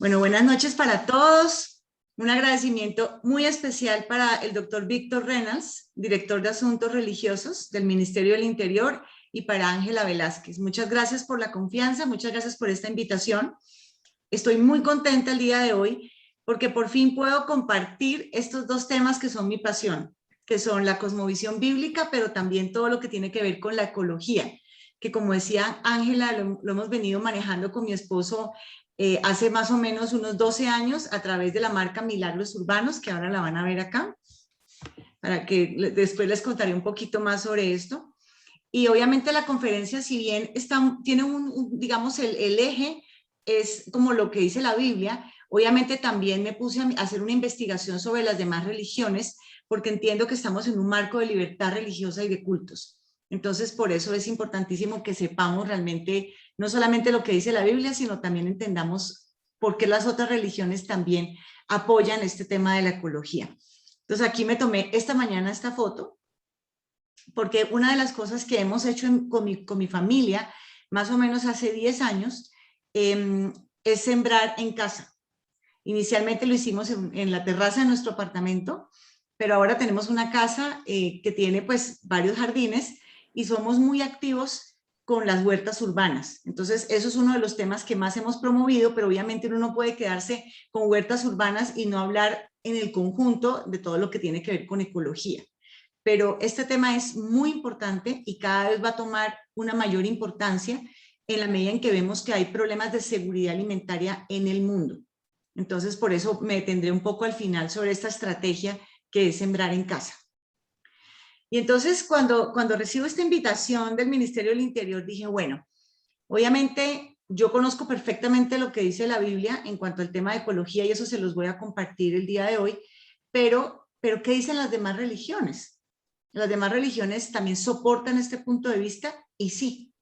Bueno, buenas noches para todos. Un agradecimiento muy especial para el doctor Víctor Reynals, director de Asuntos Religiosos del Ministerio del Interior, y para Ángela Velázquez. Muchas gracias por la confianza, muchas gracias por esta invitación. Estoy muy contenta el día de hoy porque por fin puedo compartir estos dos temas que son mi pasión, que son la cosmovisión bíblica, pero también todo lo que tiene que ver con la ecología, que como decía Ángela, lo hemos venido manejando con mi esposo hace más o menos unos 12 años a través de la marca Milagros Urbanos, que ahora la van a ver acá, para que después les contaré un poquito más sobre esto. Y obviamente la conferencia, si bien tiene digamos, el eje es como lo que dice la Biblia, obviamente también me puse a hacer una investigación sobre las demás religiones, porque entiendo que estamos en un marco de libertad religiosa y de cultos. Entonces, por eso es importantísimo que sepamos realmente no solamente lo que dice la Biblia, sino también entendamos por qué las otras religiones también apoyan este tema de la ecología. Entonces, aquí me tomé esta mañana esta foto, porque una de las cosas que hemos hecho con mi familia, más o menos hace 10 años, es sembrar en casa. Inicialmente lo hicimos en la terraza de nuestro apartamento, pero ahora tenemos una casa que tiene pues varios jardines y somos muy activos con las huertas urbanas. Entonces, eso es uno de los temas que más hemos promovido, pero obviamente uno no puede quedarse con huertas urbanas y no hablar en el conjunto de todo lo que tiene que ver con ecología. Pero este tema es muy importante y cada vez va a tomar una mayor importancia en la medida en que vemos que hay problemas de seguridad alimentaria en el mundo. Entonces, por eso me detendré un poco al final sobre esta estrategia que es sembrar en casa. Y entonces, cuando recibo esta invitación del Ministerio del Interior, dije, bueno, obviamente yo conozco perfectamente lo que dice la Biblia en cuanto al tema de ecología y eso se los voy a compartir el día de hoy, pero ¿qué dicen las demás religiones? Las demás religiones también soportan este punto de vista y sí.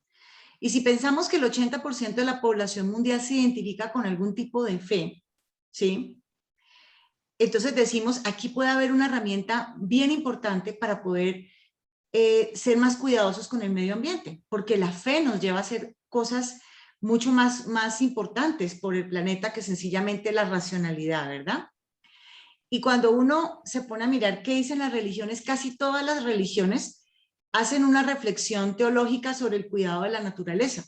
Y si pensamos que el 80% de la población mundial se identifica con algún tipo de fe, ¿sí? Entonces decimos, aquí puede haber una herramienta bien importante para poder ser más cuidadosos con el medio ambiente, porque la fe nos lleva a hacer cosas mucho más importantes por el planeta que sencillamente la racionalidad, ¿verdad? Y cuando uno se pone a mirar qué dicen las religiones, casi todas las religiones hacen una reflexión teológica sobre el cuidado de la naturaleza.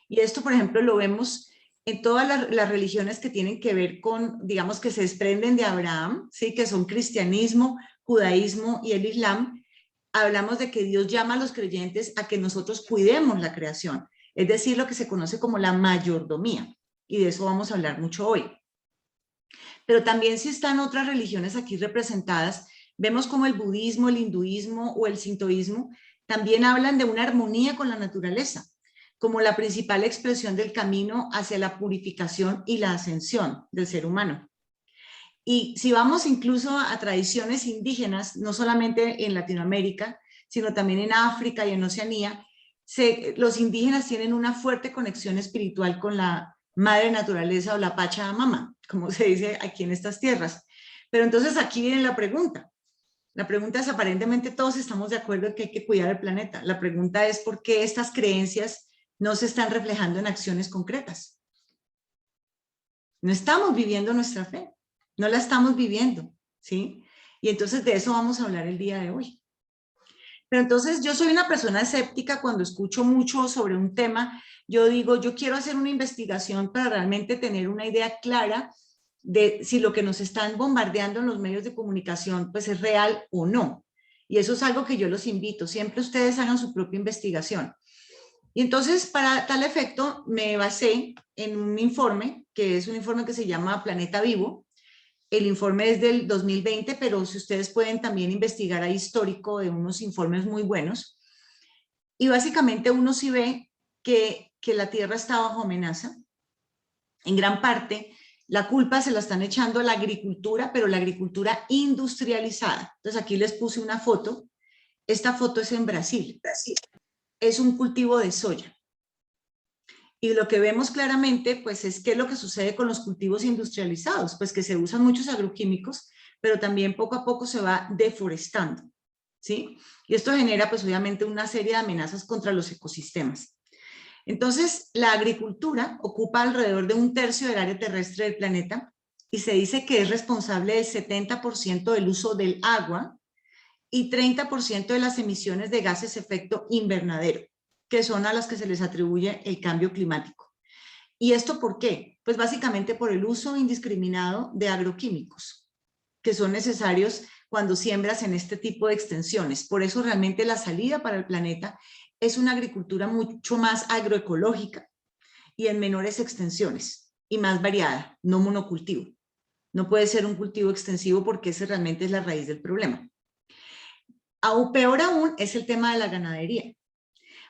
Y esto, por ejemplo, lo vemos en todas las religiones que tienen que ver con, digamos, que se desprenden de Abraham, ¿sí? Que son cristianismo, judaísmo y el islam. Hablamos de que Dios llama a los creyentes a que nosotros cuidemos la creación, es decir, lo que se conoce como la mayordomía. Y de eso vamos a hablar mucho hoy. Pero también si están otras religiones aquí representadas, vemos como el budismo, el hinduismo o el sintoísmo también hablan de una armonía con la naturaleza, como la principal expresión del camino hacia la purificación y la ascensión del ser humano. Y si vamos incluso a tradiciones indígenas, no solamente en Latinoamérica, sino también en África y en Oceanía, los indígenas tienen una fuerte conexión espiritual con la madre naturaleza o la Pachamama, como se dice aquí en estas tierras. Pero entonces aquí viene la pregunta. La pregunta es, aparentemente todos estamos de acuerdo en que hay que cuidar el planeta. La pregunta es, ¿por qué estas creencias no se están reflejando en acciones concretas? No estamos viviendo nuestra fe, no la estamos viviendo, ¿sí? Y entonces de eso vamos a hablar el día de hoy. Pero entonces yo soy una persona escéptica cuando escucho mucho sobre un tema. Yo digo, yo quiero hacer una investigación para realmente tener una idea clara de si lo que nos están bombardeando en los medios de comunicación pues es real o no. Y eso es algo que yo los invito. Siempre ustedes hagan su propia investigación. Y entonces, para tal efecto, me basé en un informe, que es un informe que se llama Planeta Vivo. El informe es del 2020, pero si ustedes pueden también investigar ahí histórico de unos informes muy buenos. Y básicamente uno sí ve que la Tierra está bajo amenaza. En gran parte, la culpa se la están echando a la agricultura, pero la agricultura industrializada. Entonces aquí les puse una foto. Esta foto es en Brasil. Es un cultivo de soya. Y lo que vemos claramente, pues, es qué es lo que sucede con los cultivos industrializados, pues que se usan muchos agroquímicos, pero también poco a poco se va deforestando, ¿sí? Y esto genera, pues, obviamente una serie de amenazas contra los ecosistemas. Entonces, la agricultura ocupa alrededor de 1/3 del área terrestre del planeta y se dice que es responsable del 70% del uso del agua y 30% de las emisiones de gases de efecto invernadero, que son a las que se les atribuye el cambio climático. ¿Y esto por qué? Pues básicamente por el uso indiscriminado de agroquímicos, que son necesarios cuando siembras en este tipo de extensiones. Por eso realmente la salida para el planeta es una agricultura mucho más agroecológica y en menores extensiones y más variada, no monocultivo. No puede ser un cultivo extensivo porque ese realmente es la raíz del problema. Aún peor aún es el tema de la ganadería,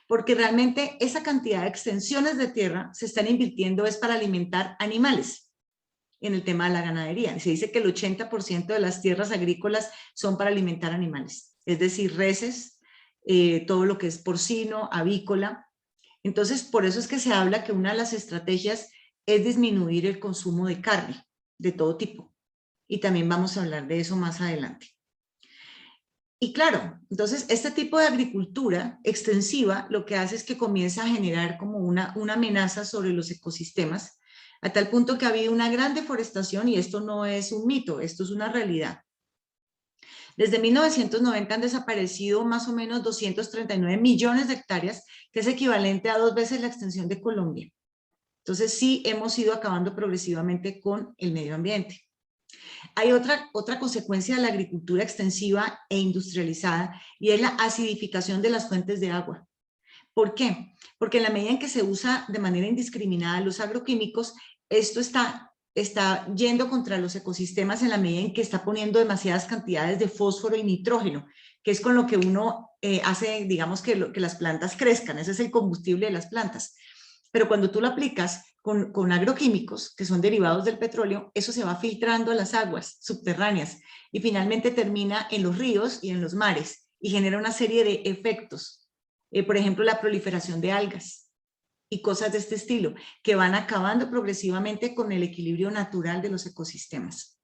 porque realmente esa cantidad de extensiones de tierra se están invirtiendo es para alimentar animales en el tema de la ganadería. Se dice que el 80% de las tierras agrícolas son para alimentar animales, es decir, reses, todo lo que es porcino, avícola. Entonces, por eso es que se habla que una de las estrategias es disminuir el consumo de carne de todo tipo. Y también vamos a hablar de eso más adelante. Y claro, entonces este tipo de agricultura extensiva lo que hace es que comienza a generar como una amenaza sobre los ecosistemas, a tal punto que ha habido una gran deforestación y esto no es un mito, esto es una realidad. Desde 1990 han desaparecido más o menos 239 millones de hectáreas, que es equivalente a 2 veces la extensión de Colombia. Entonces sí hemos ido acabando progresivamente con el medio ambiente. Hay otra consecuencia de la agricultura extensiva e industrializada y es la acidificación de las fuentes de agua. ¿Por qué? Porque en la medida en que se usa de manera indiscriminada los agroquímicos, esto está yendo contra los ecosistemas en la medida en que está poniendo demasiadas cantidades de fósforo y nitrógeno, que es con lo que uno hace, digamos, que las plantas crezcan. Ese es el combustible de las plantas. Pero cuando tú lo aplicas con agroquímicos, que son derivados del petróleo, eso se va filtrando a las aguas subterráneas y finalmente termina en los ríos y en los mares y genera una serie de efectos. Por ejemplo, la proliferación de algas y cosas de este estilo, que van acabando progresivamente con el equilibrio natural de los ecosistemas.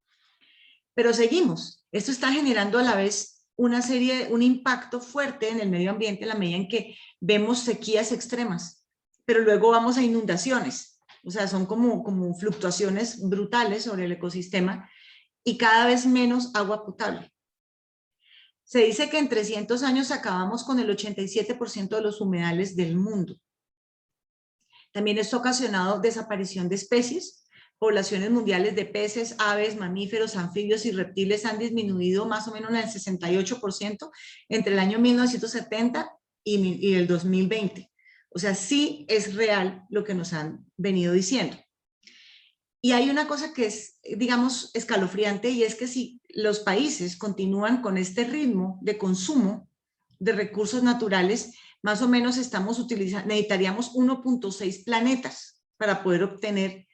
Pero seguimos. Esto está generando a la vez un impacto fuerte en el medio ambiente en la medida en que vemos sequías extremas, pero luego vamos a inundaciones, o sea, son como fluctuaciones brutales sobre el ecosistema y cada vez menos agua potable. Se dice que en 300 años acabamos con el 87% de los humedales del mundo. También esto ha ocasionado desaparición de especies. Poblaciones mundiales de peces, aves, mamíferos, anfibios y reptiles han disminuido más o menos en el 68% entre el año 1970 y el 2020. O sea, sí es real lo que nos han venido diciendo. Y hay una cosa que es, digamos, escalofriante, y es que si los países continúan con este ritmo de consumo de recursos naturales, más o menos necesitaríamos 1.6 planetas para poder obtener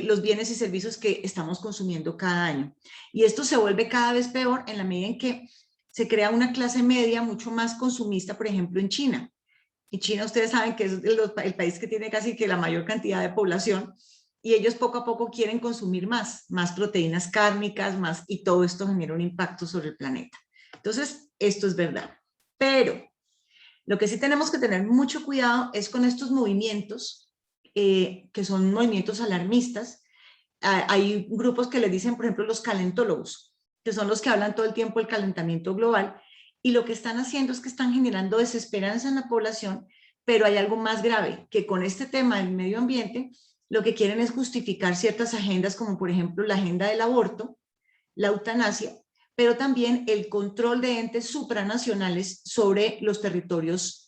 los bienes y servicios que estamos consumiendo cada año. Y esto se vuelve cada vez peor en la medida en que se crea una clase media mucho más consumista, por ejemplo, en China. Y China, ustedes saben que es el país que tiene casi que la mayor cantidad de población, y ellos poco a poco quieren consumir más proteínas cárnicas, y todo esto genera un impacto sobre el planeta. Entonces, esto es verdad. Pero lo que sí tenemos que tener mucho cuidado es con estos movimientos, que son movimientos alarmistas. Hay grupos que les dicen, por ejemplo, los calentólogos, que son los que hablan todo el tiempo del calentamiento global, y lo que están haciendo es que están generando desesperanza en la población, pero hay algo más grave, que con este tema del medio ambiente, lo que quieren es justificar ciertas agendas, como por ejemplo la agenda del aborto, la eutanasia, pero también el control de entes supranacionales sobre los territorios,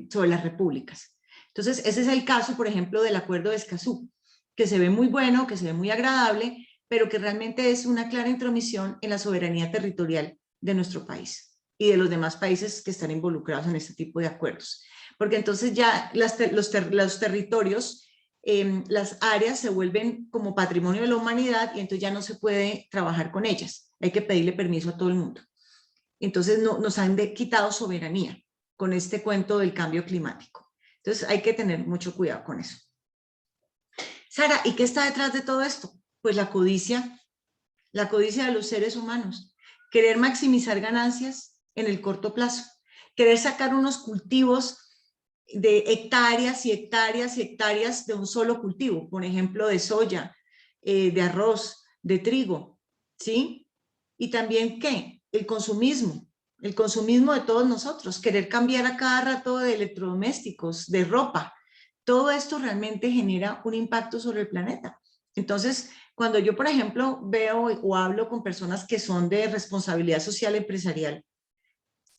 sobre las repúblicas. Entonces, ese es el caso, por ejemplo, del Acuerdo de Escazú, que se ve muy bueno, que se ve muy agradable, pero que realmente es una clara intromisión en la soberanía territorial de nuestro país y de los demás países que están involucrados en este tipo de acuerdos. Porque entonces ya los territorios, las áreas se vuelven como patrimonio de la humanidad y entonces ya no se puede trabajar con ellas. Hay que pedirle permiso a todo el mundo. Entonces nos han quitado soberanía con este cuento del cambio climático. Entonces hay que tener mucho cuidado con eso. Sara, ¿y qué está detrás de todo esto? Pues la codicia de los seres humanos, querer maximizar ganancias en el corto plazo, querer sacar unos cultivos de hectáreas y hectáreas y hectáreas de un solo cultivo, por ejemplo, de soya, de arroz, de trigo, ¿sí? Y también, ¿qué? El consumismo de todos nosotros, querer cambiar a cada rato de electrodomésticos, de ropa. Todo esto realmente genera un impacto sobre el planeta. Entonces, cuando yo, por ejemplo, veo o hablo con personas que son de responsabilidad social empresarial,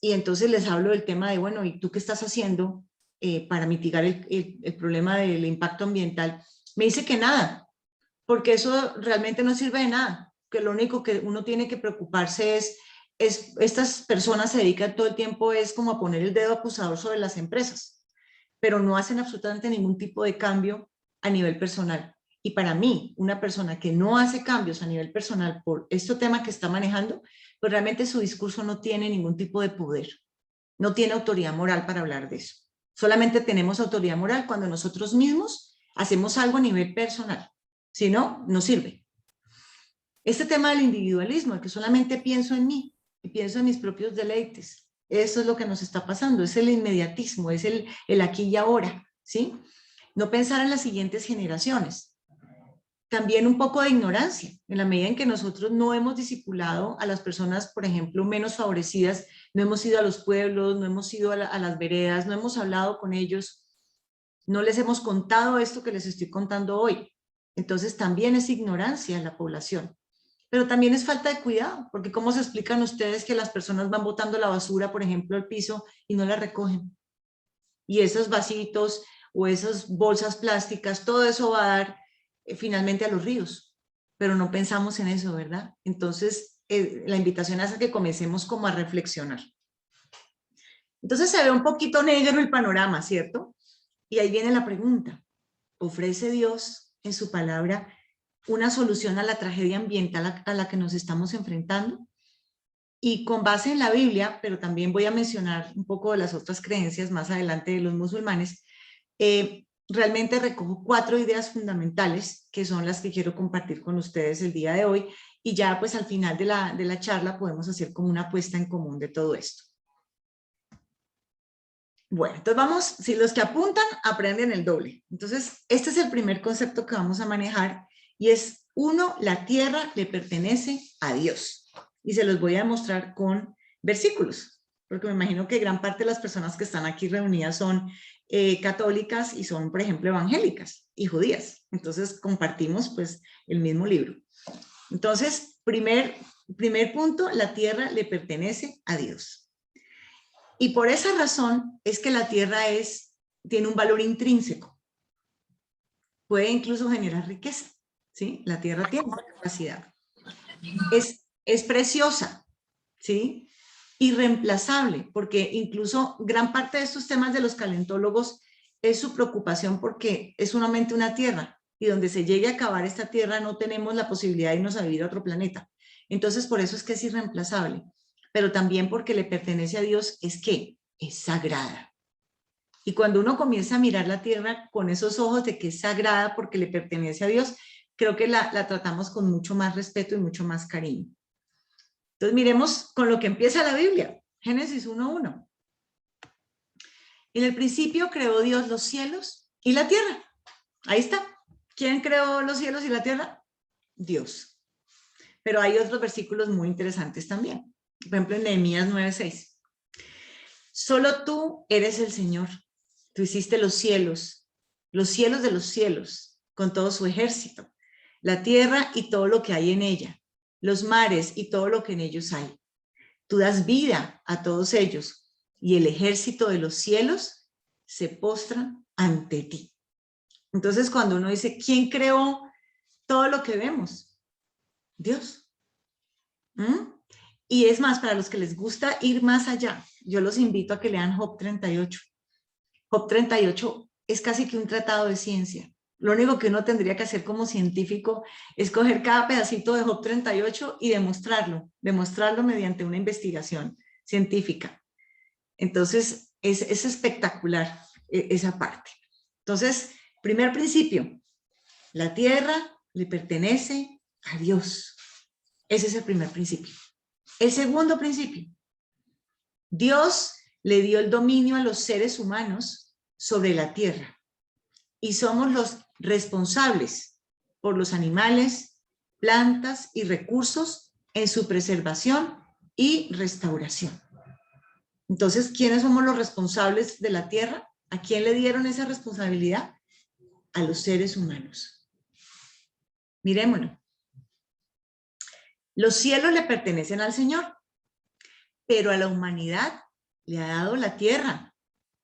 y entonces les hablo del tema de, bueno, ¿y tú qué estás haciendo para mitigar el problema del impacto ambiental? Me dice que nada, porque eso realmente no sirve de nada, que lo único que uno tiene que preocuparse es estas personas se dedican todo el tiempo es como a poner el dedo acusador sobre las empresas, pero no hacen absolutamente ningún tipo de cambio a nivel personal. Y para mí, una persona que no hace cambios a nivel personal por este tema que está manejando, pues realmente su discurso no tiene ningún tipo de poder, no tiene autoridad moral para hablar de eso. Solamente tenemos autoridad moral cuando nosotros mismos hacemos algo a nivel personal. Si no, no sirve. Este tema del individualismo, de que solamente pienso en mí y pienso en mis propios deleites, eso es lo que nos está pasando, es el inmediatismo, es el aquí y ahora, ¿sí? No pensar en las siguientes generaciones. También un poco de ignorancia, en la medida en que nosotros no hemos discipulado a las personas, por ejemplo, menos favorecidas, no hemos ido a los pueblos, no hemos ido a las veredas, no hemos hablado con ellos, no les hemos contado esto que les estoy contando hoy. Entonces también es ignorancia en la población. Pero también es falta de cuidado, porque ¿cómo se explican ustedes que las personas van botando la basura, por ejemplo, al piso y no la recogen? Y esos vasitos o esas bolsas plásticas, todo eso va a dar finalmente a los ríos, pero no pensamos en eso, ¿verdad? Entonces, la invitación es a que comencemos como a reflexionar. Entonces se ve un poquito negro el panorama, ¿cierto? Y ahí viene la pregunta, ¿ofrece Dios en su palabra una solución a la tragedia ambiental a la que nos estamos enfrentando? Y con base en la Biblia, pero también voy a mencionar un poco de las otras creencias más adelante de los musulmanes, realmente recojo 4 ideas fundamentales que son las que quiero compartir con ustedes el día de hoy y ya pues al final de la charla podemos hacer como una puesta en común de todo esto. Bueno, entonces vamos, si los que apuntan aprenden el doble. Entonces este es el primer concepto que vamos a manejar y es 1, la tierra le pertenece a Dios. Y se los voy a demostrar con versículos, porque me imagino que gran parte de las personas que están aquí reunidas son católicas y son, por ejemplo, evangélicas y judías. Entonces compartimos pues el mismo libro. Entonces, primer punto, la tierra le pertenece a Dios. Y por esa razón es que la tierra tiene un valor intrínseco. Puede incluso generar riqueza, ¿sí? La tierra tiene esa capacidad. Es preciosa, ¿sí? Irreemplazable, porque incluso gran parte de estos temas de los calentólogos es su preocupación porque es solamente una tierra y donde se llegue a acabar esta tierra no tenemos la posibilidad de irnos a vivir a otro planeta. Entonces, por eso es que es irreemplazable, pero también porque le pertenece a Dios es que es sagrada. Y cuando uno comienza a mirar la tierra con esos ojos de que es sagrada porque le pertenece a Dios, creo que la tratamos con mucho más respeto y mucho más cariño. Entonces miremos con lo que empieza la Biblia, Génesis 1:1. En el principio creó Dios los cielos y la tierra. Ahí está. ¿Quién creó los cielos y la tierra? Dios. Pero hay otros versículos muy interesantes también. Por ejemplo, en Nehemías 9:6. Solo tú eres el Señor. Tú hiciste los cielos de los cielos, con todo su ejército, la tierra y todo lo que hay en ella, los mares y todo lo que en ellos hay. Tú das vida a todos ellos y el ejército de los cielos se postra ante ti. Entonces, cuando uno dice, ¿quién creó todo lo que vemos? Dios. Y es más, para los que les gusta ir más allá, yo los invito a que lean Job 38. Job 38 es casi que un tratado de ciencia. Lo único que uno tendría que hacer como científico es coger cada pedacito de Job 38 y demostrarlo mediante una investigación científica. Entonces, es espectacular esa parte. Entonces, primer principio, la tierra le pertenece a Dios. Ese es el primer principio. El segundo principio, Dios le dio el dominio a los seres humanos sobre la tierra y somos los responsables por los animales, plantas y recursos en su preservación y restauración. Entonces, ¿quiénes somos los responsables de la tierra? ¿A quién le dieron esa responsabilidad? A los seres humanos. Mirémoslo. Los cielos le pertenecen al Señor, pero a la humanidad le ha dado la tierra.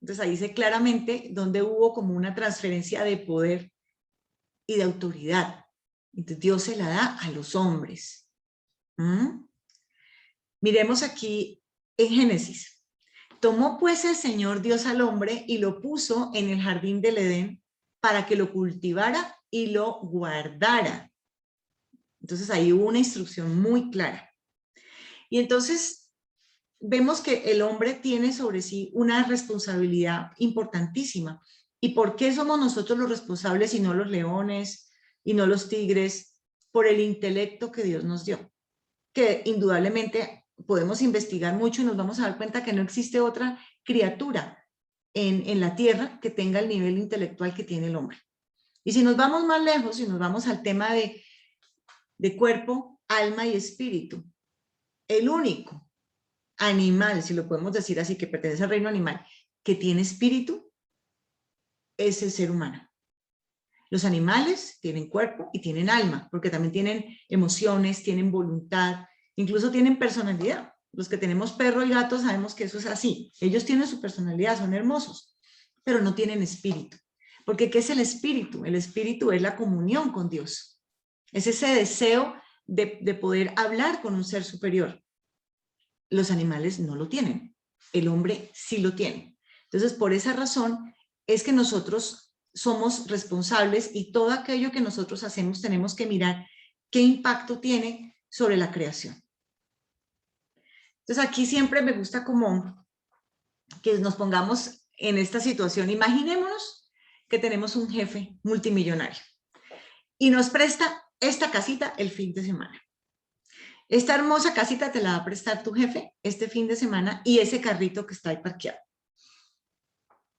Entonces ahí dice claramente donde hubo como una transferencia de poder y de autoridad. Entonces Dios se la da a los hombres. Miremos aquí en Génesis. Tomó pues el Señor Dios al hombre y lo puso en el jardín del Edén para que lo cultivara y lo guardara. Entonces ahí hubo una instrucción muy clara. Y entonces vemos que el hombre tiene sobre sí una responsabilidad importantísima. ¿Y por qué somos nosotros los responsables y no los leones y no los tigres? Por el intelecto que Dios nos dio, que indudablemente podemos investigar mucho y nos vamos a dar cuenta que no existe otra criatura en la tierra que tenga el nivel intelectual que tiene el hombre. Y si nos vamos más lejos, si nos vamos al tema de cuerpo, alma y espíritu, el único animal, si lo podemos decir así, que pertenece al reino animal, que tiene espíritu, es el ser humano. Los animales tienen cuerpo y tienen alma, porque también tienen emociones, tienen voluntad, incluso tienen personalidad. Los que tenemos perro y gato sabemos que eso es así. Ellos tienen su personalidad, son hermosos, pero no tienen espíritu. Porque ¿qué es el espíritu? El espíritu es la comunión con Dios. Es ese deseo de poder hablar con un ser superior. Los animales no lo tienen. El hombre sí lo tiene. Entonces, por esa razón es que nosotros somos responsables y todo aquello que nosotros hacemos tenemos que mirar qué impacto tiene sobre la creación. Entonces, aquí siempre me gusta como que nos pongamos en esta situación. Imaginémonos que tenemos un jefe multimillonario y nos presta esta casita el fin de semana. Esta hermosa casita te la va a prestar tu jefe este fin de semana y ese carrito que está ahí parqueado.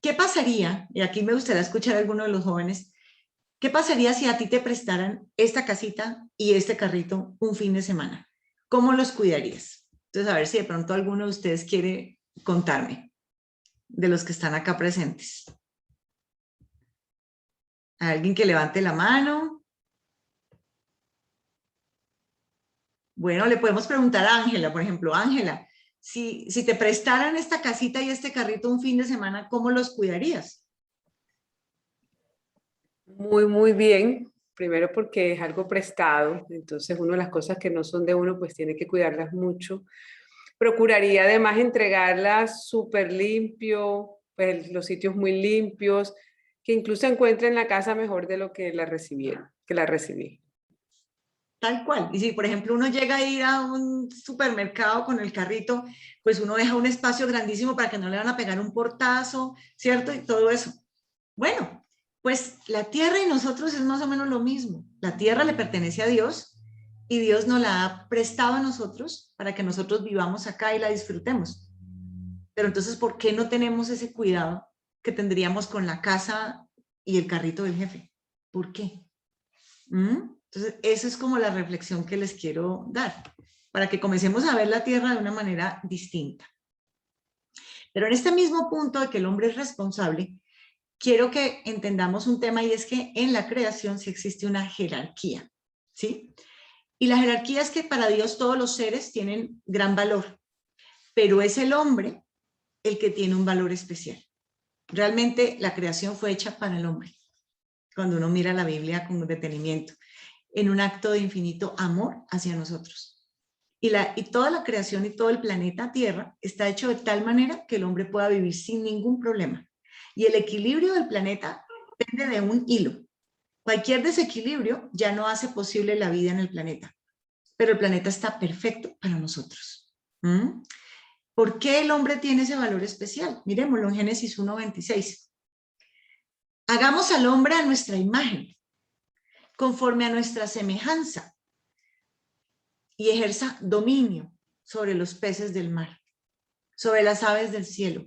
¿Qué pasaría? Y aquí me gustaría escuchar a alguno de los jóvenes. ¿Qué pasaría si a ti te prestaran esta casita y este carrito un fin de semana? ¿Cómo los cuidarías? Entonces, a ver si de pronto alguno de ustedes quiere contarme, de los que están acá presentes. ¿Alguien que levante la mano? Bueno, le podemos preguntar a Ángela, por ejemplo. Ángela, si te prestaran esta casita y este carrito un fin de semana, ¿cómo los cuidarías? Muy, muy bien. Primero porque es algo prestado, entonces una de las cosas que no son de uno, pues tiene que cuidarlas mucho. Procuraría además entregarlas súper limpio, pues los sitios muy limpios, que incluso encuentren la casa mejor de lo que la recibieron, que la recibí. Tal cual. Y si, por ejemplo, uno llega a ir a un supermercado con el carrito, pues uno deja un espacio grandísimo para que no le van a pegar un portazo, ¿cierto? Y todo eso. Bueno, pues la tierra y nosotros es más o menos lo mismo. La tierra le pertenece a Dios y Dios nos la ha prestado a nosotros para que nosotros vivamos acá y la disfrutemos. Pero entonces, ¿por qué no tenemos ese cuidado que tendríamos con la casa y el carrito del jefe? ¿Por qué? Entonces, esa es como la reflexión que les quiero dar, para que comencemos a ver la tierra de una manera distinta. Pero en este mismo punto de que el hombre es responsable, quiero que entendamos un tema y es que en la creación sí existe una jerarquía, ¿sí? Y la jerarquía es que para Dios todos los seres tienen gran valor, pero es el hombre el que tiene un valor especial. Realmente la creación fue hecha para el hombre, cuando uno mira la Biblia con detenimiento, en un acto de infinito amor hacia nosotros. Y toda la creación y todo el planeta Tierra está hecho de tal manera que el hombre pueda vivir sin ningún problema. Y el equilibrio del planeta depende de un hilo. Cualquier desequilibrio ya no hace posible la vida en el planeta, pero el planeta está perfecto para nosotros. ¿Por qué el hombre tiene ese valor especial? Miremoslo en Génesis 1:26. Hagamos al hombre a nuestra imagen, conforme a nuestra semejanza, y ejerza dominio sobre los peces del mar, sobre las aves del cielo,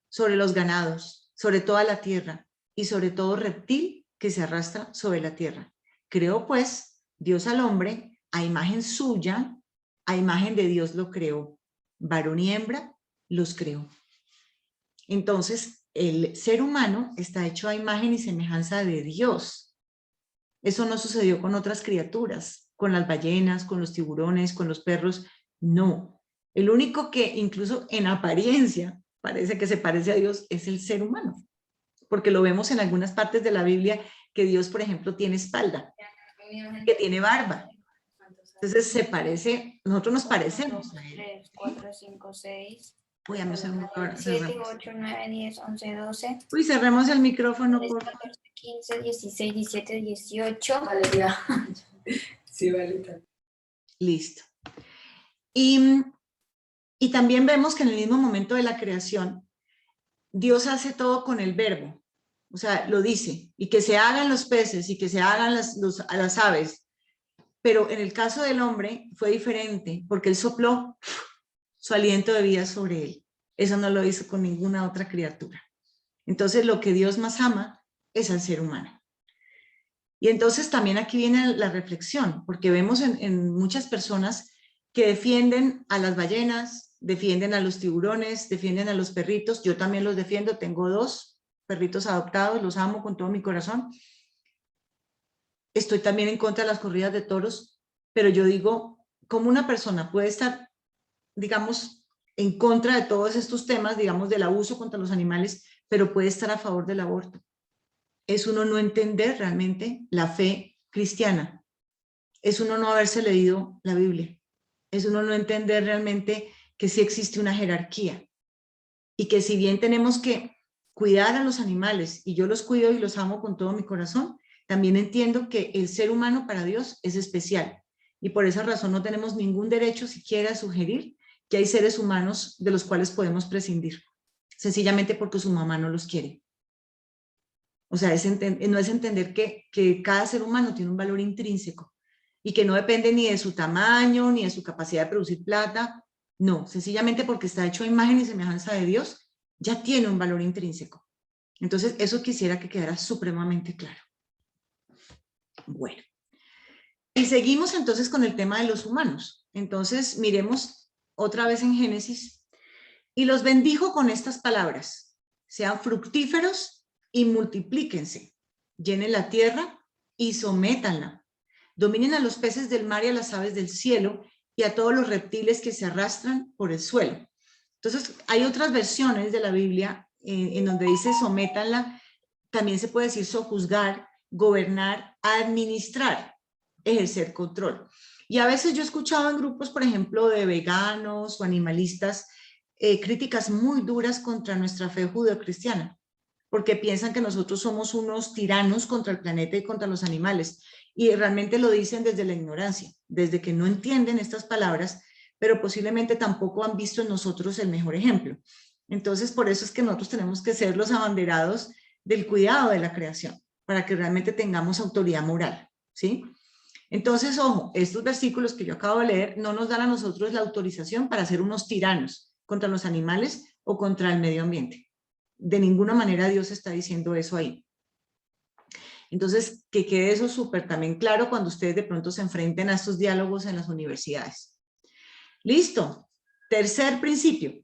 sobre los ganados, sobre toda la tierra y sobre todo reptil que se arrastra sobre la tierra. Creó pues Dios al hombre a imagen suya, a imagen de Dios lo creó. Varón y hembra los creó. Entonces, el ser humano está hecho a imagen y semejanza de Dios. Eso no sucedió con otras criaturas, con las ballenas, con los tiburones, con los perros. No. El único que incluso en apariencia parece que se parece a Dios es el ser humano. Porque lo vemos en algunas partes de la Biblia que Dios, por ejemplo, tiene espalda, que tiene barba. Entonces se parece, nosotros nos parecemos a él. 3, 4, 5, 6. Uy, a mí se me 7, 8, 9, 10, 11, 12. Uy, cerremos el micrófono, 13, por favor. 14, 15, 16, 17, 18. Vale, ya. Sí, vale. Listo. Y también vemos que en el mismo momento de la creación, Dios hace todo con el verbo. O sea, lo dice, y que se hagan los peces y que se hagan las aves. Pero en el caso del hombre fue diferente, porque él sopló su aliento de vida sobre él. Eso no lo hizo con ninguna otra criatura. Entonces, lo que Dios más ama es al ser humano. Y entonces también aquí viene la reflexión, porque vemos en muchas personas que defienden a las ballenas, defienden a los tiburones, defienden a los perritos. Yo también los defiendo, tengo 2 perritos adoptados, los amo con todo mi corazón. Estoy también en contra de las corridas de toros, pero yo digo, ¿cómo una persona puede estar, digamos, en contra de todos estos temas, digamos, del abuso contra los animales, pero puede estar a favor del aborto? Es uno no entender realmente la fe cristiana. Es uno no haberse leído la Biblia. Es uno no entender realmente que sí existe una jerarquía y que si bien tenemos que cuidar a los animales, y yo los cuido y los amo con todo mi corazón, también entiendo que el ser humano para Dios es especial y por esa razón no tenemos ningún derecho siquiera a sugerir que hay seres humanos de los cuales podemos prescindir, sencillamente porque su mamá no los quiere. O sea, no es entender que cada ser humano tiene un valor intrínseco y que no depende ni de su tamaño, ni de su capacidad de producir plata. No, sencillamente porque está hecho a imagen y semejanza de Dios, ya tiene un valor intrínseco. Entonces, eso quisiera que quedara supremamente claro. Bueno, y seguimos entonces con el tema de los humanos. Entonces, miremos otra vez en Génesis. Y los bendijo con estas palabras: sean fructíferos y multiplíquense, llenen la tierra y sométanla, dominen a los peces del mar y a las aves del cielo y a todos los reptiles que se arrastran por el suelo. Entonces, hay otras versiones de la Biblia en donde dice sométanla, también se puede decir sojuzgar, gobernar, administrar, ejercer control. Y a veces yo he escuchado en grupos, por ejemplo, de veganos o animalistas, críticas muy duras contra nuestra fe judeocristiana, porque piensan que nosotros somos unos tiranos contra el planeta y contra los animales, y realmente lo dicen desde la ignorancia, desde que no entienden estas palabras, pero posiblemente tampoco han visto en nosotros el mejor ejemplo. Entonces, por eso es que nosotros tenemos que ser los abanderados del cuidado de la creación, para que realmente tengamos autoridad moral, ¿sí? Entonces, ojo, estos versículos que yo acabo de leer no nos dan a nosotros la autorización para ser unos tiranos contra los animales o contra el medio ambiente. De ninguna manera Dios está diciendo eso ahí. Entonces, que quede eso súper también claro cuando ustedes de pronto se enfrenten a estos diálogos en las universidades. Listo. Tercer principio.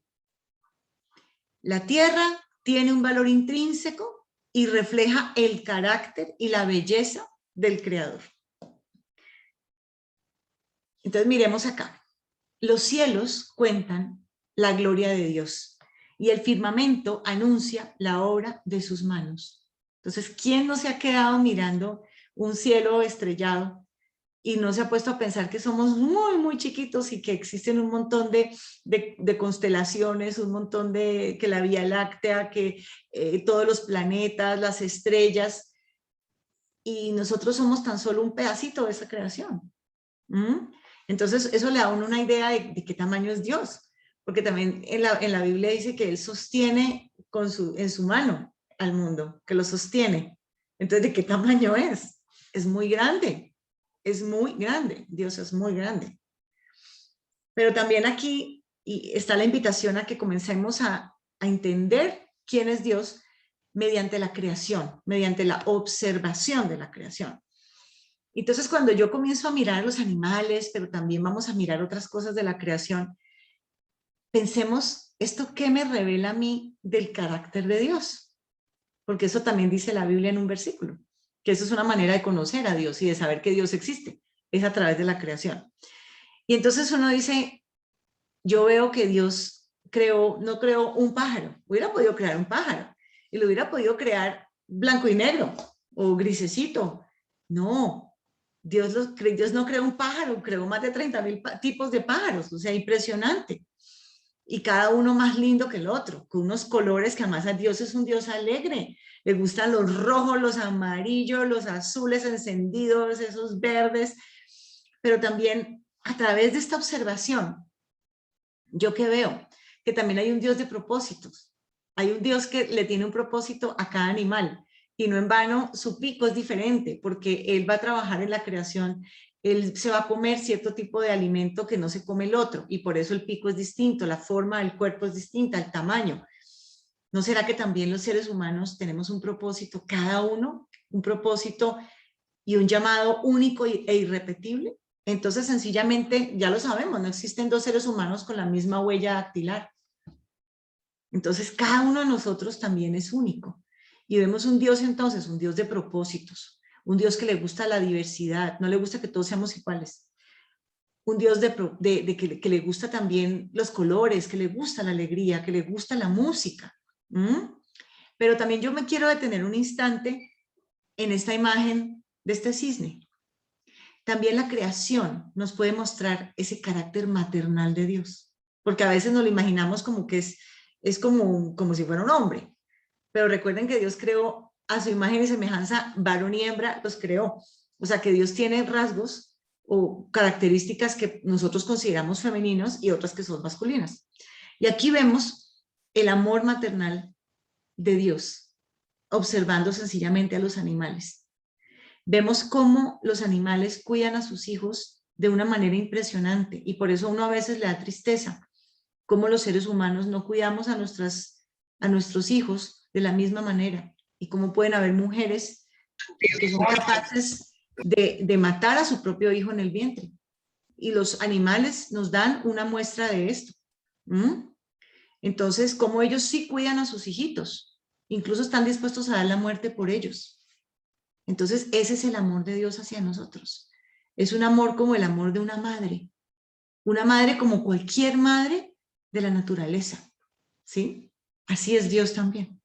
La tierra tiene un valor intrínseco y refleja el carácter y la belleza del Creador. Entonces miremos acá. Los cielos cuentan la gloria de Dios y el firmamento anuncia la obra de sus manos. Entonces, ¿quién no se ha quedado mirando un cielo estrellado y no se ha puesto a pensar que somos muy, muy chiquitos y que existen un montón de constelaciones, un montón que la Vía Láctea, que todos los planetas, las estrellas, y nosotros somos tan solo un pedacito de esa creación? Entonces, eso le da a uno una idea de qué tamaño es Dios, porque también en la Biblia dice que Él sostiene en su mano al mundo, que lo sostiene. Entonces, ¿de qué tamaño es? Es muy grande, Dios es muy grande. Pero también aquí está la invitación a que comencemos a entender quién es Dios mediante la creación, mediante la observación de la creación. Entonces, cuando yo comienzo a mirar los animales, pero también vamos a mirar otras cosas de la creación, pensemos, ¿esto qué me revela a mí del carácter de Dios? Porque eso también dice la Biblia en un versículo, que eso es una manera de conocer a Dios y de saber que Dios existe, es a través de la creación. Y entonces uno dice, yo veo que Dios no creó un pájaro, hubiera podido crear un pájaro, y lo hubiera podido crear blanco y negro, o grisecito. No, Dios no creó un pájaro, creó más de 30,000 tipos de pájaros, o sea, impresionante. Y cada uno más lindo que el otro, con unos colores que además a Dios es un Dios alegre. Le gustan los rojos, los amarillos, los azules encendidos, esos verdes. Pero también a través de esta observación, ¿yo qué veo? Que también hay un Dios de propósitos. Hay un Dios que le tiene un propósito a cada animal. Y no en vano, su pico es diferente, porque Él va a trabajar en la creación. Él se va a comer cierto tipo de alimento que no se come el otro. Y por eso el pico es distinto, la forma del cuerpo es distinta, el tamaño. ¿No será que también los seres humanos tenemos un propósito, cada uno, un propósito y un llamado único e irrepetible? Entonces, sencillamente, ya lo sabemos, no existen dos seres humanos con la misma huella dactilar. Entonces, cada uno de nosotros también es único. Y vemos un Dios entonces, un Dios de propósitos, un Dios que le gusta la diversidad, no le gusta que todos seamos iguales. Un Dios que le gusta también los colores, que le gusta la alegría, que le gusta la música. Pero también yo me quiero detener un instante en esta imagen de este cisne. También la creación nos puede mostrar ese carácter maternal de Dios, porque a veces nos lo imaginamos como que es como si fuera un hombre, pero recuerden que Dios creó a su imagen y semejanza, varón y hembra los creó, o sea que Dios tiene rasgos o características que nosotros consideramos femeninos y otras que son masculinas. Y aquí vemos el amor maternal de Dios, observando sencillamente a los animales. Vemos cómo los animales cuidan a sus hijos de una manera impresionante y por eso uno a veces le da tristeza, cómo los seres humanos no cuidamos a nuestros hijos de la misma manera y cómo pueden haber mujeres que son capaces de matar a su propio hijo en el vientre. Y los animales nos dan una muestra de esto. Entonces, cómo ellos sí cuidan a sus hijitos, incluso están dispuestos a dar la muerte por ellos. Entonces, ese es el amor de Dios hacia nosotros. Es un amor como el amor de una madre como cualquier madre de la naturaleza, ¿sí? Así es Dios también.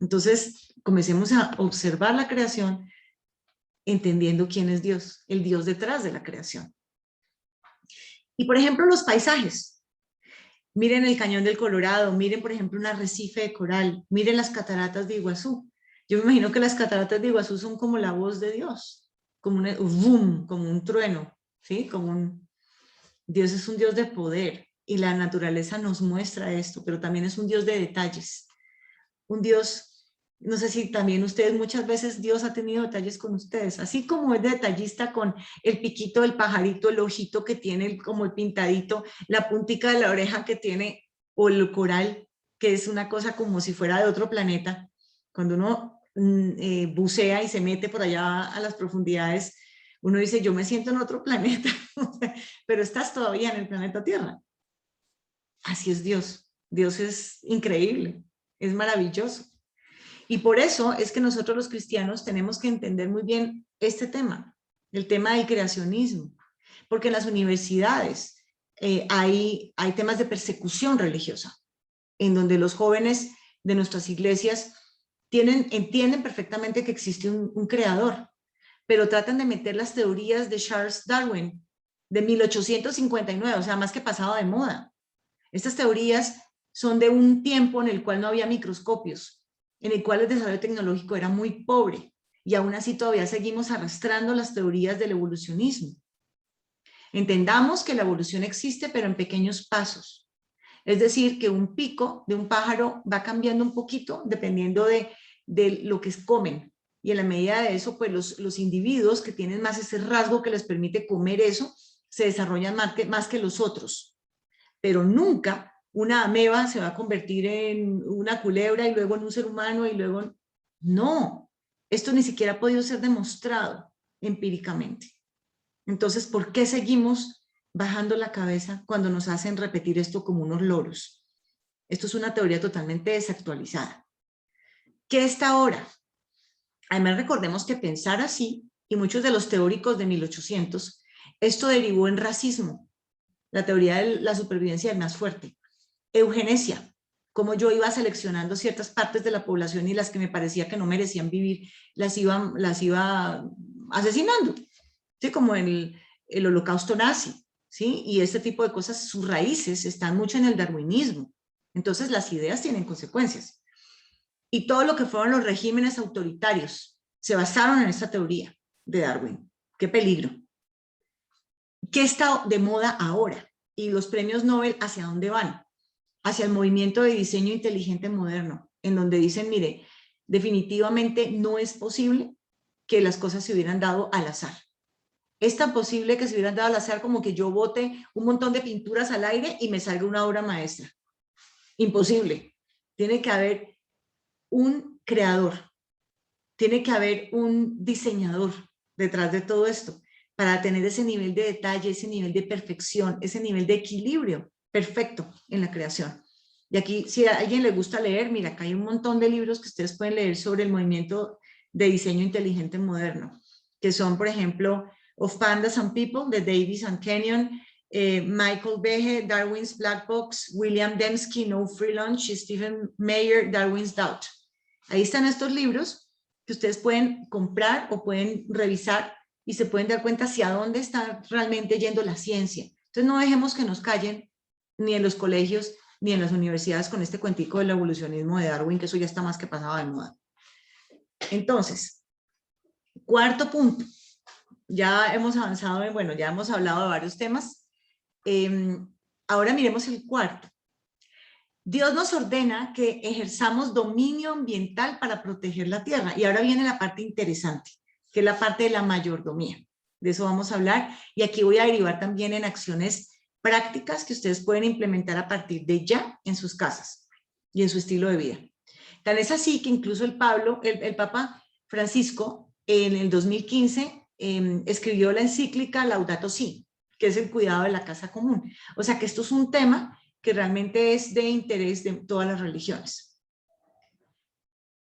Entonces, comencemos a observar la creación entendiendo quién es Dios, el Dios detrás de la creación. Y, por ejemplo, los paisajes. Miren el Cañón del Colorado, miren, por ejemplo, un arrecife de coral, miren las cataratas de Iguazú. Yo me imagino que las cataratas de Iguazú son como la voz de Dios, como un boom, como un trueno, ¿sí? Dios es un Dios de poder y la naturaleza nos muestra esto, pero también es un Dios de detalles. Un Dios, no sé si también ustedes, muchas veces Dios ha tenido detalles con ustedes, así como es detallista con el piquito del pajarito, el ojito que tiene como el pintadito, la puntica de la oreja que tiene, o el coral, que es una cosa como si fuera de otro planeta. Cuando uno bucea y se mete por allá a las profundidades, uno dice, yo me siento en otro planeta, pero estás todavía en el planeta Tierra. Así es Dios. Dios es increíble, es maravilloso. Y por eso es que nosotros los cristianos tenemos que entender muy bien este tema, el tema del creacionismo, porque en las universidades hay temas de persecución religiosa, en donde los jóvenes de nuestras iglesias entienden perfectamente que existe un creador, pero tratan de meter las teorías de Charles Darwin de 1859, o sea, más que pasado de moda. Estas teorías son de un tiempo en el cual no había microscopios, en el cual el desarrollo tecnológico era muy pobre, y aún así todavía seguimos arrastrando las teorías del evolucionismo. Entendamos que la evolución existe, pero en pequeños pasos. Es decir, que un pico de un pájaro va cambiando un poquito dependiendo de lo que comen. Y en la medida de eso, pues los individuos que tienen más ese rasgo que les permite comer eso, se desarrollan más que los otros. Pero nunca una ameba se va a convertir en una culebra y luego en un ser humano y luego... No, esto ni siquiera ha podido ser demostrado empíricamente. Entonces, ¿por qué seguimos bajando la cabeza cuando nos hacen repetir esto como unos loros? Esto es una teoría totalmente desactualizada. ¿Qué está ahora? Además, recordemos que pensar así, y muchos de los teóricos de 1800, esto derivó en racismo, la teoría de la supervivencia del más fuerte. Eugenesia, como yo iba seleccionando ciertas partes de la población y las que me parecía que no merecían vivir, las iba asesinando, ¿sí? Como el holocausto nazi, ¿sí? Y este tipo de cosas, sus raíces están mucho en el darwinismo. Entonces las ideas tienen consecuencias. Y todo lo que fueron los regímenes autoritarios se basaron en esta teoría de Darwin. ¡Qué peligro! ¿Qué está de moda ahora? Y los premios Nobel, ¿hacia dónde van? Hacia el movimiento de diseño inteligente moderno, en donde dicen, mire, definitivamente no es posible que las cosas se hubieran dado al azar. Es tan posible que se hubieran dado al azar como que yo bote un montón de pinturas al aire y me salga una obra maestra. Imposible. Tiene que haber un creador, tiene que haber un diseñador detrás de todo esto para tener ese nivel de detalle, ese nivel de perfección, ese nivel de equilibrio perfecto en la creación. Y aquí, si a alguien le gusta leer, mira, acá hay un montón de libros que ustedes pueden leer sobre el movimiento de diseño inteligente moderno, que son, por ejemplo, Of Pandas and People, de Davis and Kenyon, Michael Behe, Darwin's Black Box, William Dembski, No Free Lunch, y Stephen Meyer, Darwin's Doubt. Ahí están estos libros que ustedes pueden comprar o pueden revisar y se pueden dar cuenta hacia dónde está realmente yendo la ciencia. Entonces no dejemos que nos callen ni en los colegios ni en las universidades con este cuentico del evolucionismo de Darwin, que eso ya está más que pasado de moda. Entonces, cuarto punto. Ya hemos avanzado, bueno, ya hemos hablado de varios temas. Ahora miremos el cuarto. Dios nos ordena que ejerzamos dominio ambiental para proteger la tierra. Y ahora viene la parte interesante, que es la parte de la mayordomía. De eso vamos a hablar. Y aquí voy a derivar también en acciones prácticas que ustedes pueden implementar a partir de ya en sus casas y en su estilo de vida. Tan es así que incluso el Papa Francisco en el 2015 escribió la encíclica Laudato Si, que es el cuidado de la casa común. O sea que esto es un tema que realmente es de interés de todas las religiones.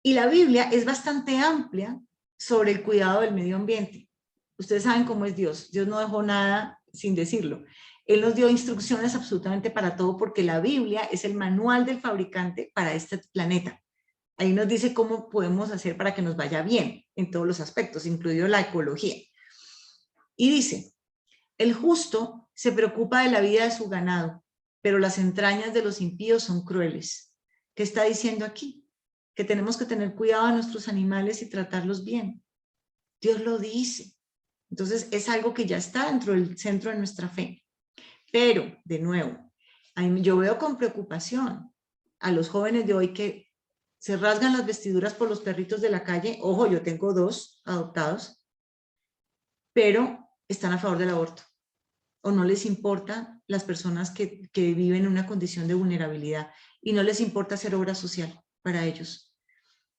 Y la Biblia es bastante amplia sobre el cuidado del medio ambiente. Ustedes saben cómo es Dios. Dios no dejó nada sin decirlo. Él nos dio instrucciones absolutamente para todo porque la Biblia es el manual del fabricante para este planeta. Ahí nos dice cómo podemos hacer para que nos vaya bien en todos los aspectos, incluido la ecología. Y dice, el justo se preocupa de la vida de su ganado, pero las entrañas de los impíos son crueles. ¿Qué está diciendo aquí? Que tenemos que tener cuidado de nuestros animales y tratarlos bien. Dios lo dice. Entonces es algo que ya está dentro del centro de nuestra fe. Pero, de nuevo, yo veo con preocupación a los jóvenes de hoy que se rasgan las vestiduras por los perritos de la calle. Ojo, yo tengo 2 adoptados, pero están a favor del aborto. O no les importa las personas que viven en una condición de vulnerabilidad y no les importa hacer obra social para ellos.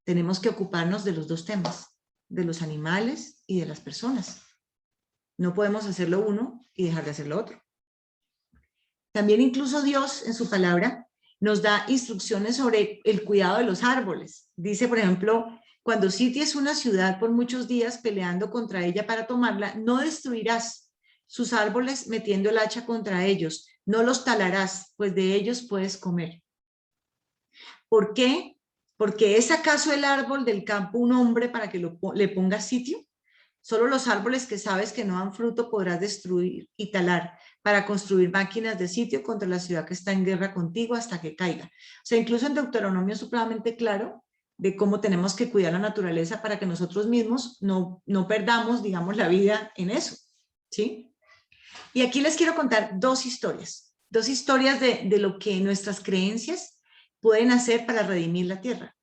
Tenemos que ocuparnos de los 2 temas, de los animales y de las personas. No podemos hacerlo uno y dejar de hacer lo otro. También incluso Dios en su palabra nos da instrucciones sobre el cuidado de los árboles. Dice, por ejemplo, cuando sities una ciudad por muchos días peleando contra ella para tomarla, no destruirás sus árboles metiendo el hacha contra ellos, no los talarás, pues de ellos puedes comer. ¿Por qué? Porque ¿es acaso el árbol del campo un hombre para que le pongas sitio? Solo los árboles que sabes que no dan fruto podrás destruir y talar para construir máquinas de sitio contra la ciudad que está en guerra contigo hasta que caiga. O sea, incluso en Deuteronomio es supremamente claro de cómo tenemos que cuidar la naturaleza para que nosotros mismos no perdamos, digamos, la vida en eso, ¿sí? Y aquí les quiero contar 2 historias. 2 historias de lo que nuestras creencias pueden hacer para redimir la tierra.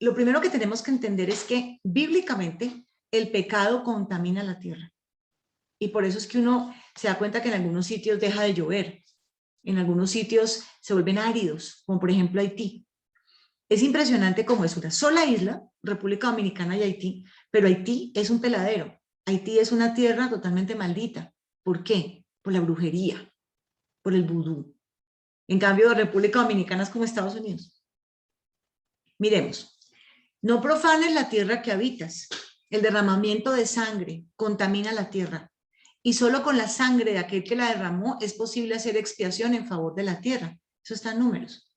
Lo primero que tenemos que entender es que bíblicamente el pecado contamina la tierra. Y por eso es que uno se da cuenta que en algunos sitios deja de llover. En algunos sitios se vuelven áridos, como por ejemplo Haití. Es impresionante cómo es una sola isla, República Dominicana y Haití, pero Haití es un peladero. Haití es una tierra totalmente maldita. ¿Por qué? Por la brujería, por el vudú. En cambio, República Dominicana es como Estados Unidos. Miremos. No profanes la tierra que habitas. El derramamiento de sangre contamina la tierra. Y solo con la sangre de aquel que la derramó es posible hacer expiación en favor de la tierra. Eso está en Números.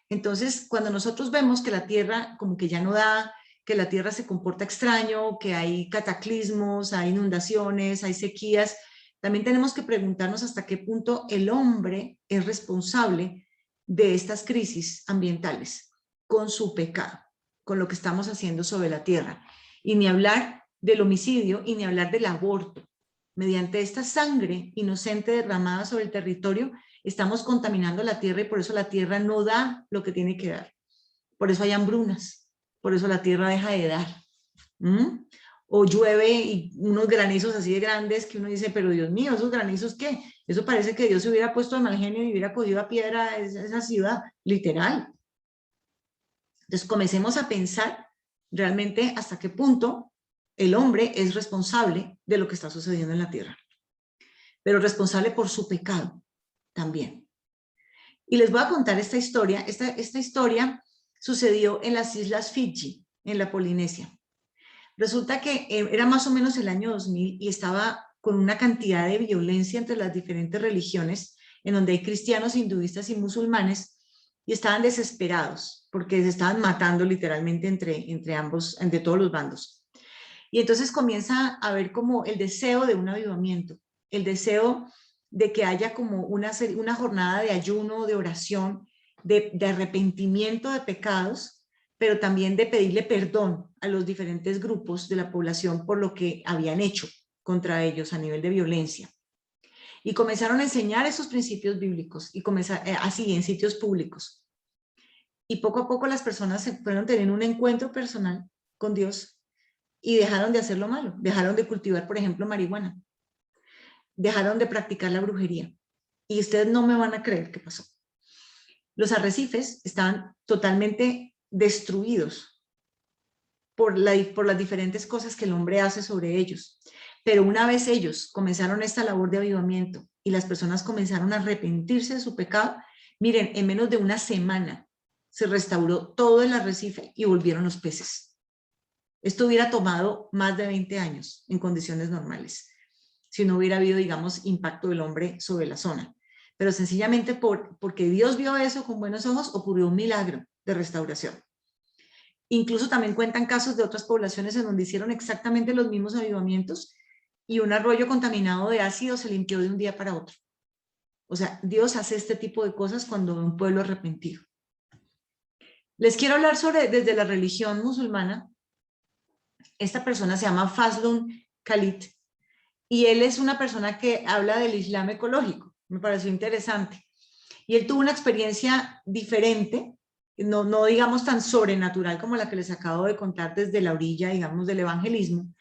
Entonces, cuando nosotros vemos que la tierra como que ya no da, que la tierra se comporta extraño, que hay cataclismos, hay inundaciones, hay sequías, también tenemos que preguntarnos hasta qué punto el hombre es responsable de estas crisis ambientales con su pecado, con lo que estamos haciendo sobre la tierra. Y ni hablar del homicidio y ni hablar del aborto. Mediante esta sangre inocente derramada sobre el territorio, estamos contaminando la tierra y por eso la tierra no da lo que tiene que dar. Por eso hay hambrunas, por eso la tierra deja de dar. O llueve y unos granizos así de grandes que uno dice, pero Dios mío, ¿esos granizos qué? Eso parece que Dios se hubiera puesto de mal genio y hubiera cogido a piedra esa ciudad, literal. Entonces comencemos a pensar realmente hasta qué punto el hombre es responsable de lo que está sucediendo en la tierra, pero responsable por su pecado también. Y les voy a contar esta historia. Esta historia sucedió en las islas Fiji, en la Polinesia. Resulta que era más o menos el año 2000 y estaba con una cantidad de violencia entre las diferentes religiones, en donde hay cristianos, hinduistas y musulmanes, y estaban desesperados porque se estaban matando literalmente entre ambos, entre todos los bandos. Y entonces comienza a haber como el deseo de un avivamiento, el deseo de que haya como una jornada de ayuno, de oración, de arrepentimiento de pecados, pero también de pedirle perdón a los diferentes grupos de la población por lo que habían hecho contra ellos a nivel de violencia. Y comenzaron a enseñar esos principios bíblicos, y así en sitios públicos. Y poco a poco las personas se fueron teniendo un encuentro personal con Dios y dejaron de hacer lo malo, dejaron de cultivar, por ejemplo, marihuana, dejaron de practicar la brujería. Y ustedes no me van a creer qué pasó. Los arrecifes estaban totalmente destruidos por las diferentes cosas que el hombre hace sobre ellos. Pero una vez ellos comenzaron esta labor de avivamiento y las personas comenzaron a arrepentirse de su pecado, miren, en menos de una semana se restauró todo el arrecife y volvieron los peces. Esto hubiera tomado más de 20 años en condiciones normales, si no hubiera habido, digamos, impacto del hombre sobre la zona. Pero sencillamente porque Dios vio eso con buenos ojos, ocurrió un milagro de restauración. Incluso también cuentan casos de otras poblaciones en donde hicieron exactamente los mismos avivamientos y un arroyo contaminado de ácido se limpió de un día para otro. O sea, Dios hace este tipo de cosas cuando ve un pueblo arrepentido. Les quiero hablar desde la religión musulmana. Esta persona se llama Fazlun Khalid y él es una persona que habla del Islam ecológico. Me pareció interesante. Y él tuvo una experiencia diferente, no digamos tan sobrenatural como la que les acabo de contar desde la orilla, digamos, del evangelismo,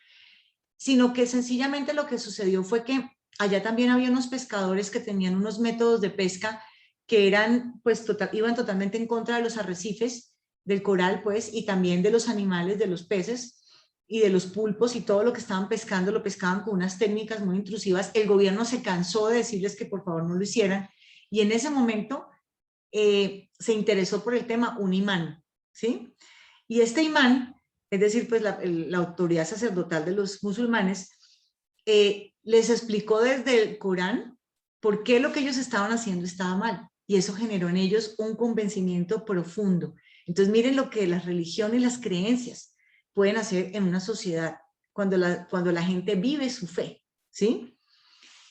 sino que sencillamente lo que sucedió fue que allá también había unos pescadores que tenían unos métodos de pesca que eran, pues, iban totalmente en contra de los arrecifes, del coral, pues, y también de los animales, de los peces y de los pulpos, y todo lo que estaban pescando lo pescaban con unas técnicas muy intrusivas. El gobierno se cansó de decirles que por favor no lo hicieran, y en ese momento se interesó por el tema un imán, ¿sí? Y este imán, es decir, pues la autoridad sacerdotal de los musulmanes, les explicó desde el Corán por qué lo que ellos estaban haciendo estaba mal, y eso generó en ellos un convencimiento profundo. Entonces miren lo que las religiones y las creencias pueden hacer en una sociedad cuando la gente vive su fe, ¿sí?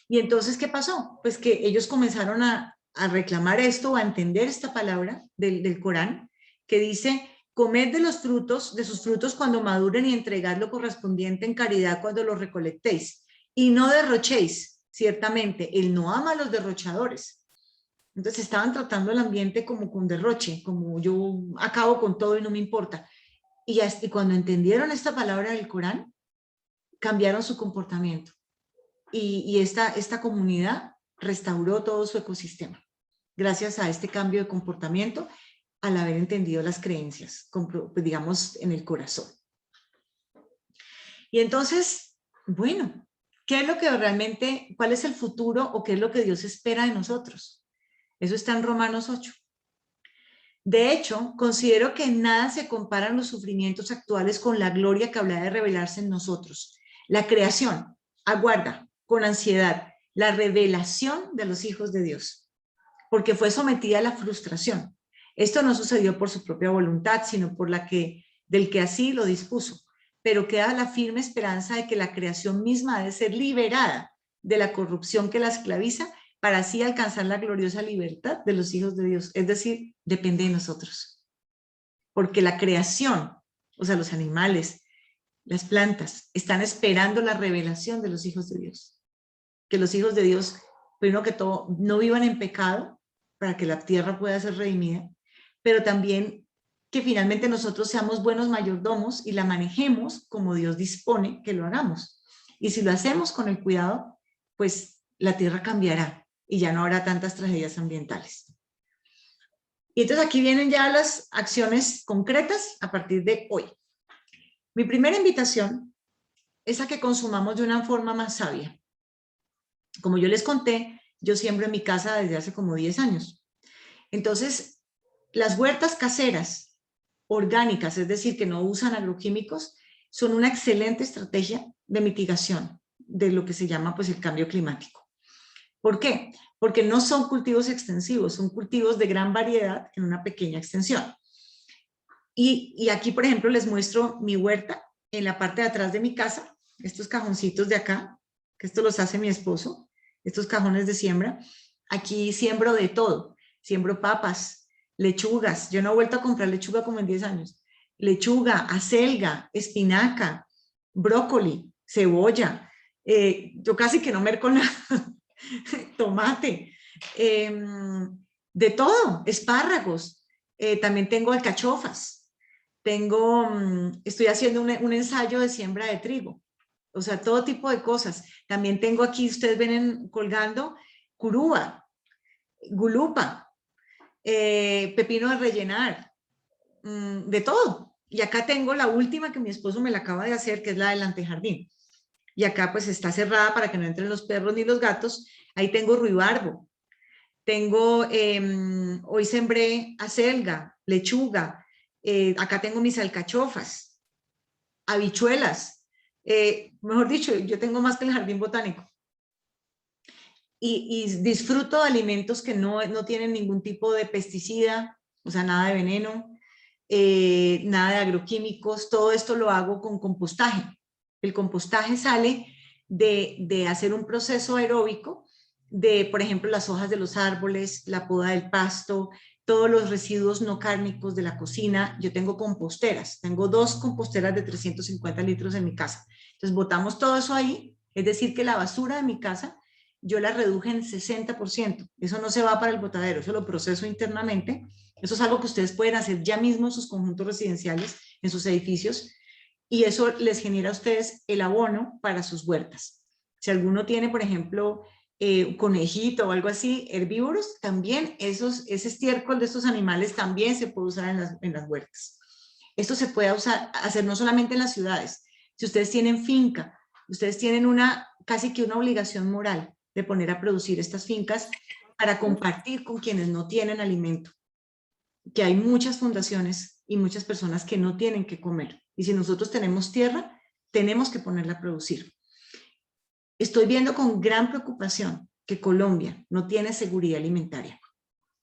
Y entonces, ¿qué pasó? Pues que ellos comenzaron a reclamar esto, a entender esta palabra del Corán, que dice: comed de sus frutos cuando maduren y entregad lo correspondiente en caridad cuando los recolectéis. Y no derrochéis, ciertamente, él no ama a los derrochadores. Entonces estaban tratando el ambiente como con derroche, como yo acabo con todo y no me importa. Y cuando entendieron esta palabra del Corán, cambiaron su comportamiento. Y esta comunidad restauró todo su ecosistema. gracias a este cambio de comportamiento, al haber entendido las creencias, digamos, en el corazón. Y entonces, bueno, ¿qué es lo que realmente, cuál es el futuro o qué es lo que Dios espera de nosotros? Eso está en Romanos 8. De hecho, considero que en nada se comparan los sufrimientos actuales con la gloria que habla de revelarse en nosotros. La creación aguarda con ansiedad la revelación de los hijos de Dios, porque fue sometida a la frustración. Esto no sucedió por su propia voluntad, sino por la del que así lo dispuso. Pero queda la firme esperanza de que la creación misma ha de ser liberada de la corrupción que la esclaviza para así alcanzar la gloriosa libertad de los hijos de Dios. Es decir, depende de nosotros. Porque la creación, o sea, los animales, las plantas, están esperando la revelación de los hijos de Dios. Que los hijos de Dios, primero que todo, no vivan en pecado para que la tierra pueda ser redimida, pero también que finalmente nosotros seamos buenos mayordomos y la manejemos como Dios dispone que lo hagamos. Y si lo hacemos con el cuidado, pues la tierra cambiará y ya no habrá tantas tragedias ambientales. Y entonces aquí vienen ya las acciones concretas a partir de hoy. Mi primera invitación es a que consumamos de una forma más sabia. Como yo les conté, yo siembro en mi casa desde hace como 10 años. Entonces, las huertas caseras, orgánicas, es decir, que no usan agroquímicos, son una excelente estrategia de mitigación de lo que se llama pues el cambio climático. ¿Por qué? Porque no son cultivos extensivos, son cultivos de gran variedad en una pequeña extensión. Y aquí, por ejemplo, les muestro mi huerta en la parte de atrás de mi casa, estos cajoncitos de acá, que esto los hace mi esposo, estos cajones de siembra. Aquí siembro de todo, siembro papas, lechugas, yo no he vuelto a comprar lechuga como en 10 años, lechuga, acelga, espinaca, brócoli, cebolla, yo casi que no merco nada, tomate, de todo, espárragos, también tengo alcachofas, estoy haciendo un ensayo de siembra de trigo, o sea, todo tipo de cosas. También tengo aquí, ustedes ven colgando, curúa, gulupa, pepino de rellenar, de todo. Y acá tengo la última que mi esposo me la acaba de hacer, que es la del antejardín. Y acá pues está cerrada para que no entren los perros ni los gatos. Ahí tengo ruibarbo. Tengo, hoy sembré acelga, lechuga. Acá tengo mis alcachofas, habichuelas. Mejor dicho, yo tengo más que el jardín botánico. Y disfruto de alimentos que no tienen ningún tipo de pesticida, o sea, nada de veneno, nada de agroquímicos. Todo esto lo hago con compostaje. El compostaje sale de hacer un proceso aeróbico de, por ejemplo, las hojas de los árboles, la poda del pasto, todos los residuos no cárnicos de la cocina. Yo tengo composteras, tengo 2 composteras de 350 litros en mi casa. Entonces botamos todo eso ahí, es decir que la basura de mi casa yo la reduje en 60%. Eso no se va para el botadero, eso lo proceso internamente. Eso es algo que ustedes pueden hacer ya mismo en sus conjuntos residenciales, en sus edificios, y eso les genera a ustedes el abono para sus huertas. Si alguno tiene, por ejemplo, conejito o algo así, herbívoros, también ese estiércol de estos animales también se puede usar en las huertas. Esto se puede hacer no solamente en las ciudades. Si ustedes tienen finca, ustedes tienen casi que una obligación moral de poner a producir estas fincas para compartir con quienes no tienen alimento. Que hay muchas fundaciones y muchas personas que no tienen que comer. Y si nosotros tenemos tierra, tenemos que ponerla a producir. Estoy viendo con gran preocupación que Colombia no tiene seguridad alimentaria.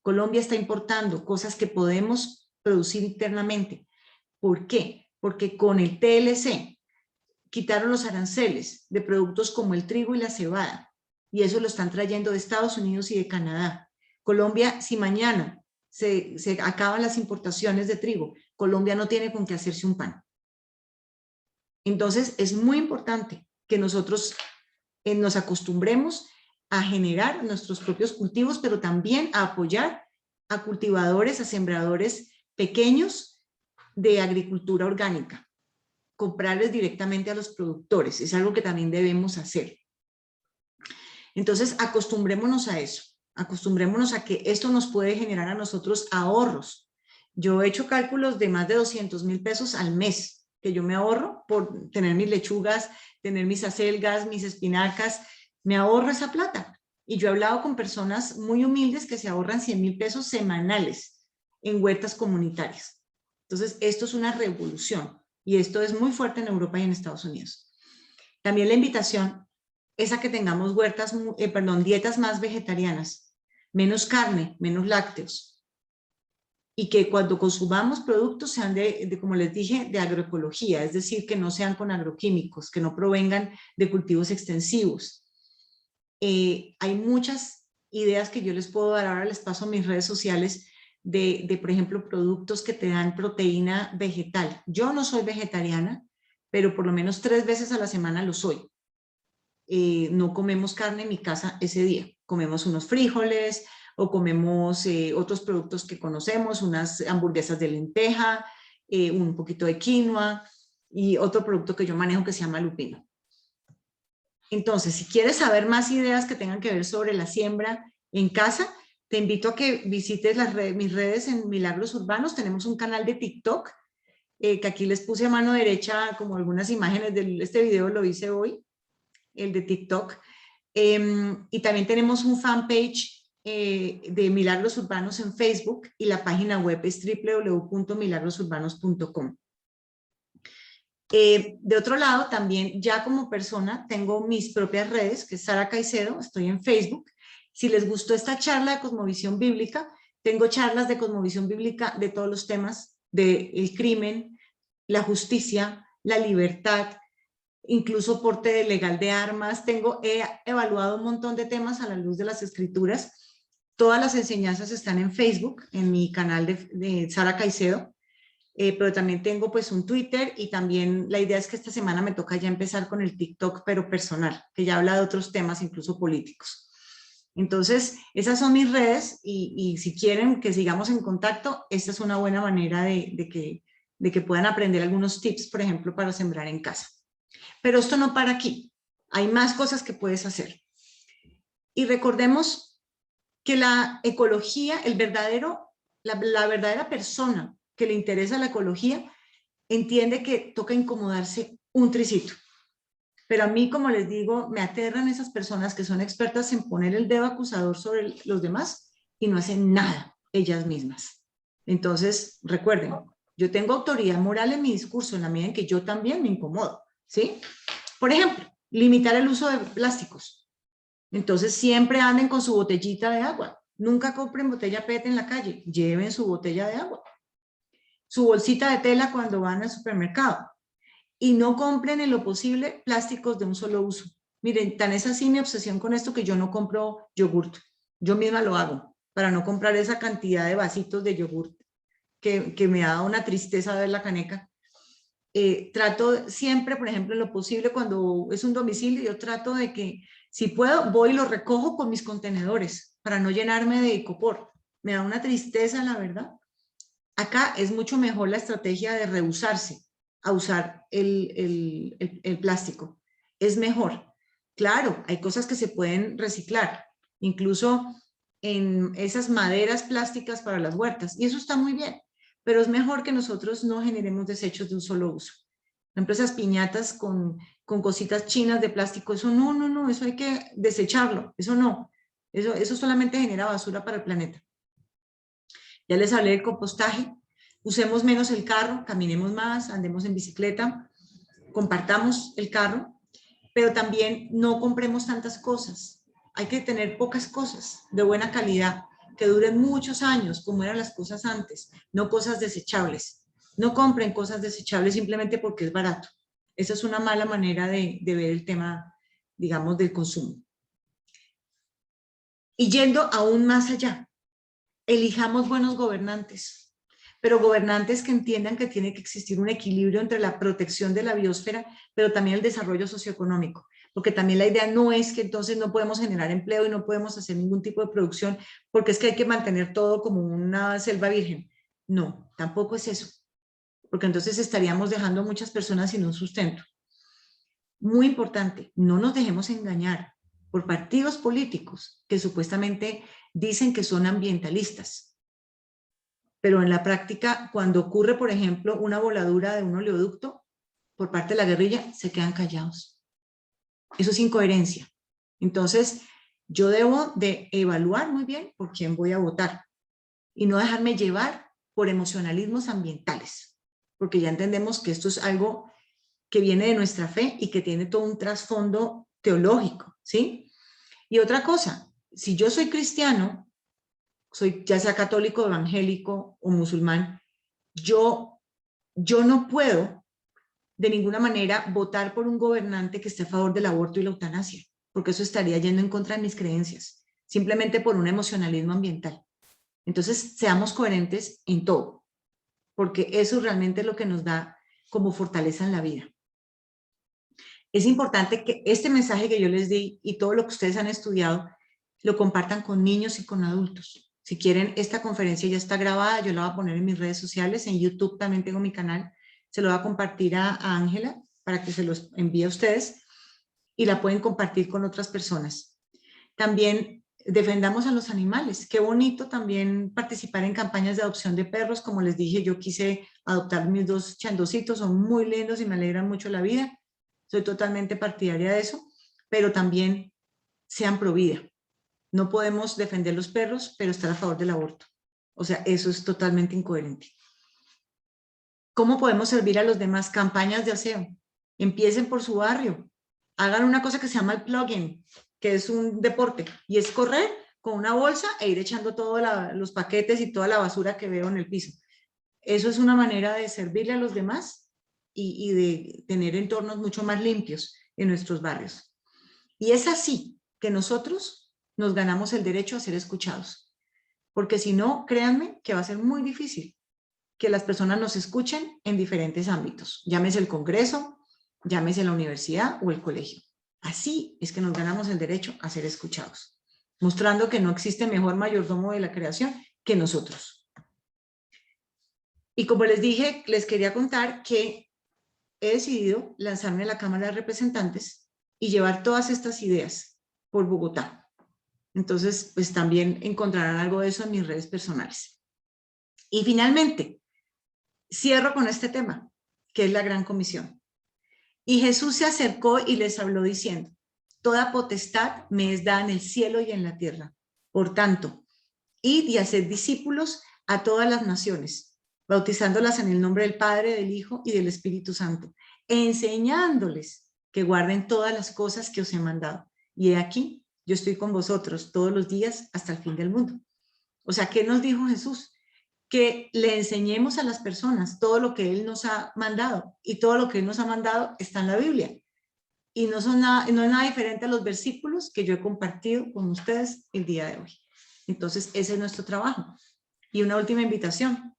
Colombia está importando cosas que podemos producir internamente. ¿Por qué? Porque con el TLC quitaron los aranceles de productos como el trigo y la cebada, y eso lo están trayendo de Estados Unidos y de Canadá. Colombia, si mañana se acaban las importaciones de trigo, Colombia no tiene con qué hacerse un pan. Entonces es muy importante que nosotros nos acostumbremos a generar nuestros propios cultivos, pero también a apoyar a cultivadores, a sembradores pequeños de agricultura orgánica. Comprarles directamente a los productores, es algo que también debemos hacer. Entonces, acostumbrémonos a eso. Acostumbrémonos a que esto nos puede generar a nosotros ahorros. Yo he hecho cálculos de más de 200.000 pesos al mes que yo me ahorro por tener mis lechugas, tener mis acelgas, mis espinacas. Me ahorro esa plata. Y yo he hablado con personas muy humildes que se ahorran 100.000 pesos semanales en huertas comunitarias. Entonces, esto es una revolución y esto es muy fuerte en Europa y en Estados Unidos. También la invitación es a que tengamos dietas más vegetarianas, menos carne, menos lácteos, y que cuando consumamos productos sean como les dije, de agroecología, es decir, que no sean con agroquímicos, que no provengan de cultivos extensivos. Hay muchas ideas que yo les puedo dar, ahora les paso a mis redes sociales, por ejemplo, productos que te dan proteína vegetal. Yo no soy vegetariana, pero por lo menos 3 veces a la semana lo soy. No comemos carne en mi casa ese día. Comemos unos frijoles o comemos otros productos que conocemos, unas hamburguesas de lenteja, un poquito de quinoa y otro producto que yo manejo que se llama lupino. Entonces, si quieres saber más ideas que tengan que ver sobre la siembra en casa, te invito a que visites mis redes en Milagros Urbanos. Tenemos un canal de TikTok, que aquí les puse a mano derecha como algunas imágenes de este video, lo hice hoy, el de TikTok. Y también tenemos un fanpage de Milagros Urbanos en Facebook y la página web es www.milagrosurbanos.com. De otro lado, también ya como persona tengo mis propias redes, que es Sara Caicedo, estoy en Facebook. Si les gustó esta charla de Cosmovisión Bíblica, tengo charlas de Cosmovisión Bíblica de todos los temas, del crimen, la justicia, la libertad, incluso porte legal de armas. He evaluado un montón de temas a la luz de las escrituras. Todas las enseñanzas están en Facebook, en mi canal de Sara Caicedo. Pero también tengo pues un Twitter y también la idea es que esta semana me toca ya empezar con el TikTok, pero personal, que ya habla de otros temas, incluso políticos. Entonces, esas son mis redes y si quieren que sigamos en contacto, esta es una buena manera de que puedan aprender algunos tips, por ejemplo, para sembrar en casa. Pero esto no para aquí, hay más cosas que puedes hacer. Y recordemos que la ecología, la verdadera persona que le interesa la ecología, entiende que toca incomodarse un tricito. Pero a mí, como les digo, me aterran esas personas que son expertas en poner el dedo acusador sobre los demás y no hacen nada ellas mismas. Entonces, recuerden, yo tengo autoridad moral en mi discurso en la medida en que yo también me incomodo, ¿sí? Por ejemplo, limitar el uso de plásticos. Entonces, siempre anden con su botellita de agua. Nunca compren botella PET en la calle, lleven su botella de agua. Su bolsita de tela cuando van al supermercado. Y no compren en lo posible plásticos de un solo uso. Miren, tan es así mi obsesión con esto que yo no compro yogurt. Yo misma lo hago para no comprar esa cantidad de vasitos de yogurt que me da una tristeza ver la caneca. Trato siempre, por ejemplo, en lo posible, cuando es un domicilio, yo trato de que, si puedo, voy y lo recojo con mis contenedores para no llenarme de icopor. Me da una tristeza, la verdad. Acá es mucho mejor la estrategia de rehusarse a usar el plástico. Es mejor. Claro, hay cosas que se pueden reciclar, incluso en esas maderas plásticas para las huertas, y eso está muy bien, pero es mejor que nosotros no generemos desechos de un solo uso. Por ejemplo, esas piñatas con cositas chinas de plástico, eso no, eso hay que desecharlo, eso no, eso solamente genera basura para el planeta. Ya les hablé del compostaje. Usemos menos el carro, caminemos más, andemos en bicicleta, compartamos el carro, pero también no compremos tantas cosas. Hay que tener pocas cosas de buena calidad, que duren muchos años, como eran las cosas antes, no cosas desechables. No compren cosas desechables simplemente porque es barato. Esa es una mala manera de ver el tema, digamos, del consumo. Y yendo aún más allá, elijamos buenos gobernantes, pero gobernantes que entiendan que tiene que existir un equilibrio entre la protección de la biosfera, pero también el desarrollo socioeconómico, porque también la idea no es que entonces no podemos generar empleo y no podemos hacer ningún tipo de producción, porque es que hay que mantener todo como una selva virgen. No, tampoco es eso, porque entonces estaríamos dejando a muchas personas sin un sustento. Muy importante, no nos dejemos engañar. por partidos políticos que supuestamente dicen que son ambientalistas. Pero en la práctica, cuando ocurre, por ejemplo, una voladura de un oleoducto por parte de la guerrilla, se quedan callados. Eso es incoherencia. Entonces, yo debo de evaluar muy bien por quién voy a votar y no dejarme llevar por emocionalismos ambientales, porque ya entendemos que esto es algo que viene de nuestra fe y que tiene todo un trasfondo teológico, ¿sí? Y otra cosa, si yo soy cristiano, soy ya sea católico, evangélico o musulmán, yo no puedo de ninguna manera votar por un gobernante que esté a favor del aborto y la eutanasia, porque eso estaría yendo en contra de mis creencias, simplemente por un emocionalismo ambiental. Entonces, seamos coherentes en todo, porque eso realmente es lo que nos da como fortaleza en la vida. Es importante que este mensaje que yo les di y todo lo que ustedes han estudiado, lo compartan con niños y con adultos. Si quieren, esta conferencia ya está grabada, yo la voy a poner en mis redes sociales, en YouTube también tengo mi canal, se lo voy a compartir a Ángela para que se los envíe a ustedes y la pueden compartir con otras personas. También defendamos a los animales. Qué bonito también participar en campañas de adopción de perros. Como les dije, yo quise adoptar mis 2 chandositos, son muy lindos y me alegran mucho la vida. Soy totalmente partidaria de eso, pero también sean pro vida. No podemos defender los perros, pero estar a favor del aborto. O sea, eso es totalmente incoherente. ¿Cómo podemos servir a los demás? Campañas de aseo. Empiecen por su barrio. Hagan una cosa que se llama el plugin, que es un deporte, y es correr con una bolsa e ir echando todos los paquetes y toda la basura que veo en el piso. Eso es una manera de servirle a los demás y de tener entornos mucho más limpios en nuestros barrios. Y es así que nosotros nos ganamos el derecho a ser escuchados. Porque si no, créanme que va a ser muy difícil que las personas nos escuchen en diferentes ámbitos. Llámese el Congreso, llámese la universidad o el colegio. Así es que nos ganamos el derecho a ser escuchados, mostrando que no existe mejor mayordomo de la creación que nosotros. Y como les dije, les quería contar que he decidido lanzarme a la Cámara de Representantes y llevar todas estas ideas por Bogotá. Entonces, pues también encontrarán algo de eso en mis redes personales. Y finalmente, cierro con este tema, que es la Gran Comisión. Y Jesús se acercó y les habló diciendo, toda potestad me es dada en el cielo y en la tierra. Por tanto, id y haced discípulos a todas las naciones, bautizándolas en el nombre del Padre, del Hijo y del Espíritu Santo, enseñándoles que guarden todas las cosas que os he mandado. Y he aquí, yo estoy con vosotros todos los días hasta el fin del mundo. O sea, ¿qué nos dijo Jesús? Que le enseñemos a las personas todo lo que Él nos ha mandado, y todo lo que Él nos ha mandado está en la Biblia. Y no es nada diferente a los versículos que yo he compartido con ustedes el día de hoy. Entonces, ese es nuestro trabajo. Y una última invitación.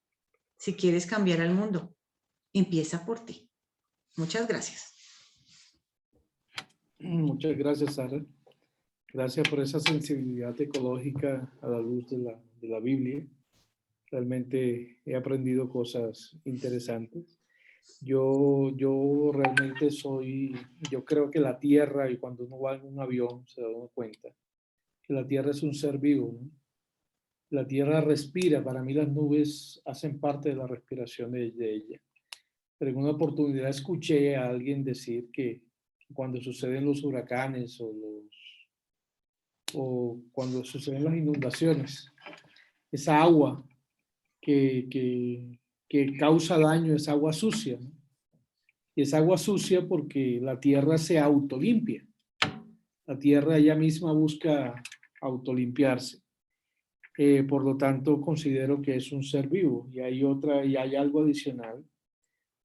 Si quieres cambiar al mundo, empieza por ti. Muchas gracias. Muchas gracias, Sara. Gracias por esa sensibilidad ecológica a la luz de la Biblia. Realmente he aprendido cosas interesantes. Yo realmente yo creo que la Tierra, y cuando uno va en un avión se da uno cuenta, que la Tierra es un ser vivo, ¿no? La Tierra respira, para mí las nubes hacen parte de la respiración de ella. Pero en una oportunidad escuché a alguien decir que cuando suceden los huracanes o cuando suceden las inundaciones, esa agua que causa daño es agua sucia, ¿no? Y es agua sucia porque la tierra se autolimpia. La tierra ella misma busca autolimpiarse. Por lo tanto, considero que es un ser vivo. Y hay algo adicional,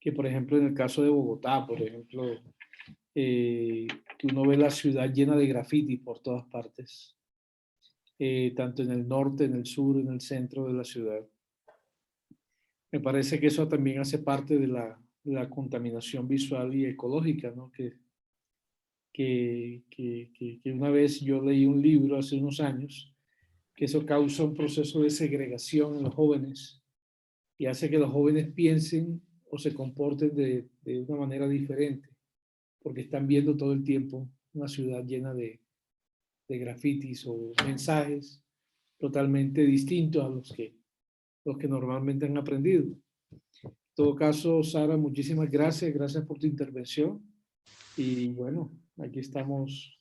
que por ejemplo en el caso de Bogotá, por ejemplo, que uno ve la ciudad llena de graffiti por todas partes, tanto en el norte, en el sur, en el centro de la ciudad. Me parece que eso también hace parte de la contaminación visual y ecológica, ¿no? Que una vez yo leí un libro hace unos años, que eso causa un proceso de segregación en los jóvenes y hace que los jóvenes piensen o se comporten de una manera diferente, porque están viendo todo el tiempo una ciudad llena de grafitis o mensajes totalmente distintos a los que normalmente han aprendido. En todo caso, Sara, muchísimas gracias. Gracias por tu intervención. Y bueno, aquí estamos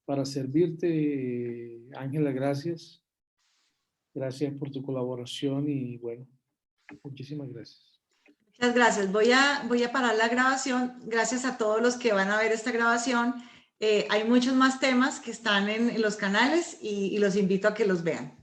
para servirte. Ángela, gracias. Gracias por tu colaboración y bueno, muchísimas gracias. Muchas gracias. Voy a parar la grabación. Gracias a todos los que van a ver esta grabación. Hay muchos más temas que están en los canales y los invito a que los vean.